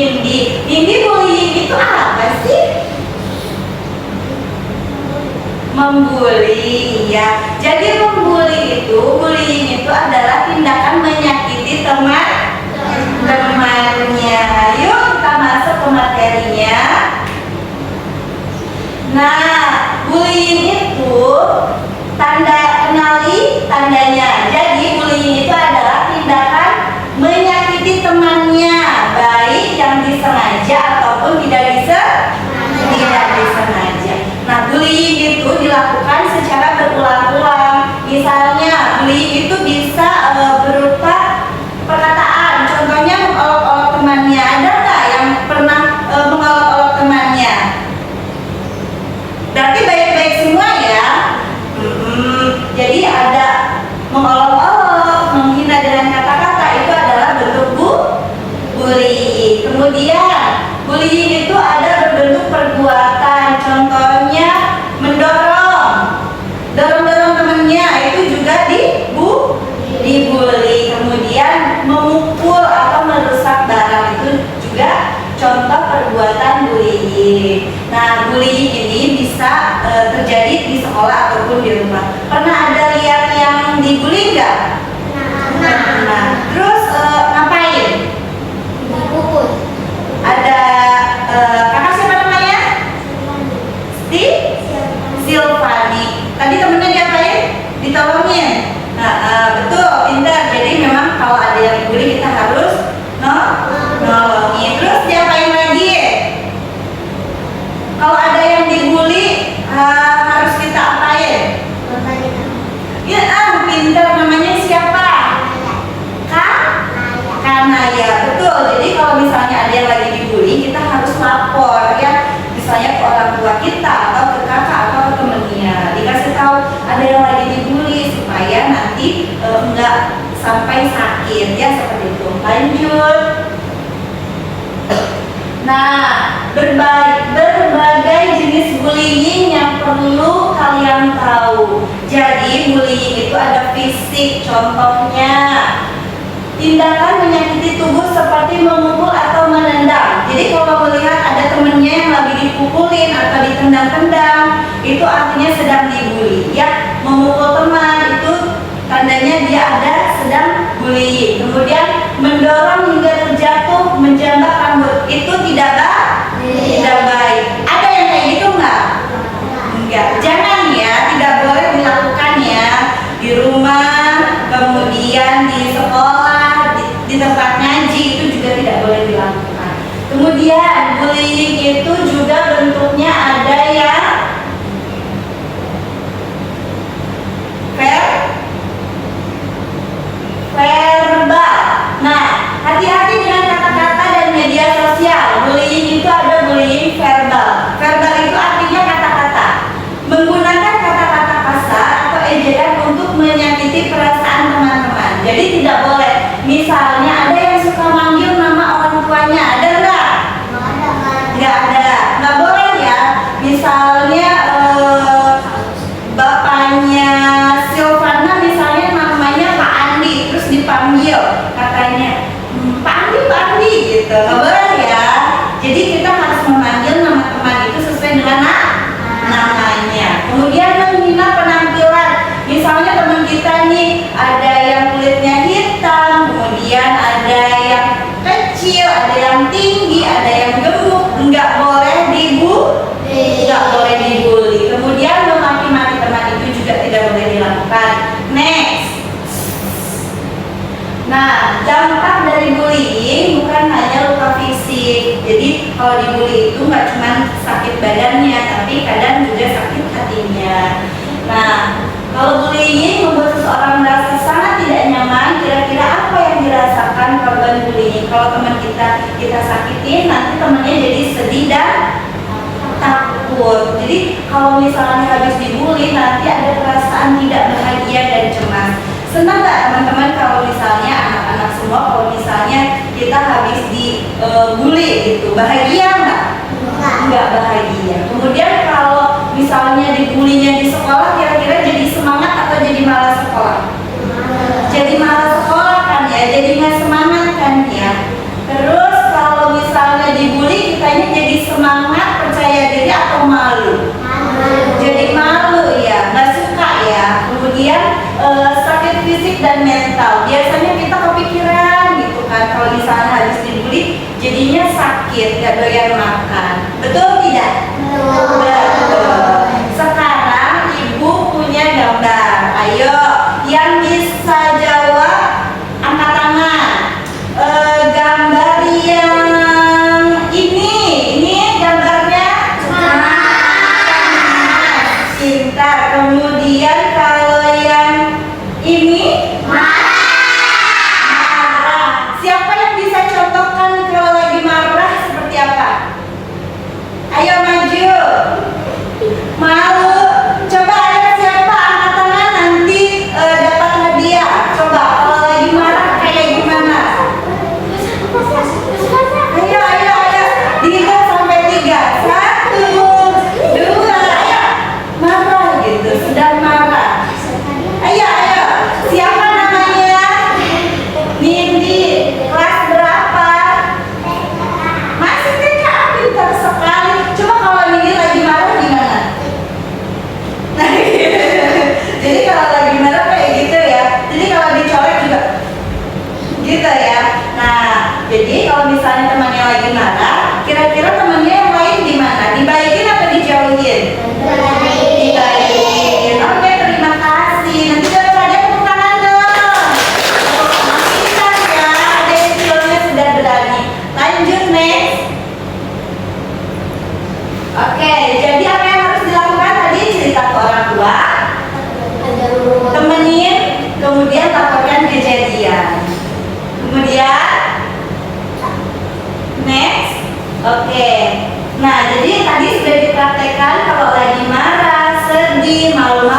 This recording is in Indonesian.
Indi. Indi, bullying itu apa sih? Membuli, ya. Jadi bullying itu adalah tindakan menyakiti temannya. Yuk kita masuk ke materinya. Nah, bullying itu kenali tandanya. Jadi bullying itu adalah tindakan menyakiti temannya, baik yang disengaja ataupun tidak disengaja. Nah, bullying itu dilakukan secara berulang-ulang. Misalnya, bullying itu bisa berupa perkataan. Contohnya mengolok-olok temannya. Ada nggak yang pernah mengolok-olok temannya? Berarti baik-baik semua ya. Jadi ada mengolok-olok, menghina dengan kata-kata, itu adalah bentuk bullying. Kemudian bullying itu ada berbentuk perbuatan. Contohnya dorong temannya, itu juga dibully. Kemudian memukul atau merusak barang, itu juga contoh perbuatan bullying. Nah, bullying ini bisa terjadi di sekolah ataupun di rumah. Pernah ada lihat yang dibully nggak? Nah, terus ngapain? Dipukul. Ada kakak siapa namanya? Silvani. Tadi temennya diapain? Ditolongin. Nah, betul, pintar. Jadi memang kalau ada yang dibully kita harus nolongin. Terus diapain lagi? Kalau ada yang dibully harus kita apain? Ya, pintar. Namanya siapa? Kanaya. Betul. Jadi kalau misalnya ada yang lagi dibully, kita harus lapor ya. Misalnya ke orang tua kita atau ke kakak atau ke temennya. Dikasih tahu ada yang lagi dibully supaya nanti enggak sampai sakit ya, seperti itu. Lanjut. Nah, berbagai jenis bullying yang perlu kalian tahu. Jadi bullying itu ada fisik, contohnya tindakan menyakiti tubuh seperti memukul atau menendang. Jadi kalau melihat ada temennya yang lagi dipukulin atau ditendang-tendang, itu artinya sedang dibully ya. Memukul teman itu tandanya dia ada sedang bullying. Kemudian mendorong hingga terjatuh, menjambak rambut, itu tidak baik. Ada yang kayak gitu nggak? Enggak. Jangan ya, tidak boleh dilakukan ya di rumah, kemudian di sekolah, di tempat ngaji, itu juga tidak boleh dilakukan. Kemudian bullying itu juga bentuknya ada yang verbal. Nah, hati-hati dengan kata-kata dan media sosial. Bullying itu ada bullying verbal. Verbal itu artinya kata-kata. Menggunakan kata-kata kasar atau ejekan untuk menyakiti perasaan teman-teman. Jadi tidak boleh. Misalnya ada yang suka manggil nama orang tuanya. Ada enggak? Nggak ada. Nggak boleh ya. Misalnya bapaknya Silvana misalnya namanya Pak Andi, terus dipanggil katanya Pak Andi gitu. Nggak boleh ya. Jadi kita harus memanggil nama teman itu sesuai dengan namanya. Kemudian menghina penampilan. Misalnya teman kita nih ada yang kulitnya hitam, kemudian ada yang kecil, ada yang tinggi, ada yang gemuk, nggak boleh dibully. Kemudian memaki-maki teman itu juga tidak boleh dilakukan. Next. Nah, dampak dari bullying bukan hanya luka fisik. Jadi kalau dibully itu nggak cuma sakit badannya, tapi kadang juga sakit hatinya. Nah, kalau bullying membuat seseorang merasa sangat tidak nyaman, kira-kira apa yang dirasakan korban bullying? Kalau teman kita sakitin, nanti temannya jadi sedih dan takut. Jadi kalau misalnya habis dibully, nanti ada perasaan tidak bahagia dan cemas. Senang nggak teman-teman kalau misalnya anak-anak semua kalau misalnya kita habis dibully gitu, bahagia nggak? Nggak bahagia. Kemudian kalau misalnya dibulinya di sekolah, kira-kira jadi semangat atau jadi malas sekolah? Jadi malas sekolah kan ya, jadi nggak semangat kan ya. Terus kalau misalnya sakit, gak doyan makan. Betul tidak? Betul. Betul. Sekarang ibu punya gambar. Ayo, yang bisa jawab angkat tangan. Gambar yang ini gambarnya cinta. Kemudian kalau yang ini marah. Siapa yang bisa contohkan kalau lagi marah seperti apa? Ayo maju. Malu. Coba ada siapa angkat tangan nanti dapat hadiah. Coba kalau lagi marah kayak gimana? Ayo. Dihitung sampai 3. 1, 2. Ayo. Marah gitu. Sedang marah. Ayo. Siapa namanya? Nindi. Kelas berapa? Masih TK. Pintar sekali. Coba kalau Nindi lagi marah gimana? Nah, jadi kalau lagi marah kayak gitu ya. Jadi kalau dicolek juga gitu ya. Nah, jadi kalau misalnya temannya lagi marah, kira-kira temannya yang lain gimana? Dibaikin atau dijauhin? Dibaikin. Oke, terima kasih. Nanti ada tepuk tangan dong. Pintar ya, ada yang skillnya sudah berani. Lanjut next. Oke, jadi apa yang harus dilakukan tadi? Cerita ke orang tua, temenin, kemudian laporkan kejadian. Kemudian next. Oke. Nah, jadi tadi sudah dipraktekkan kalau lagi marah, sedih, malu-malu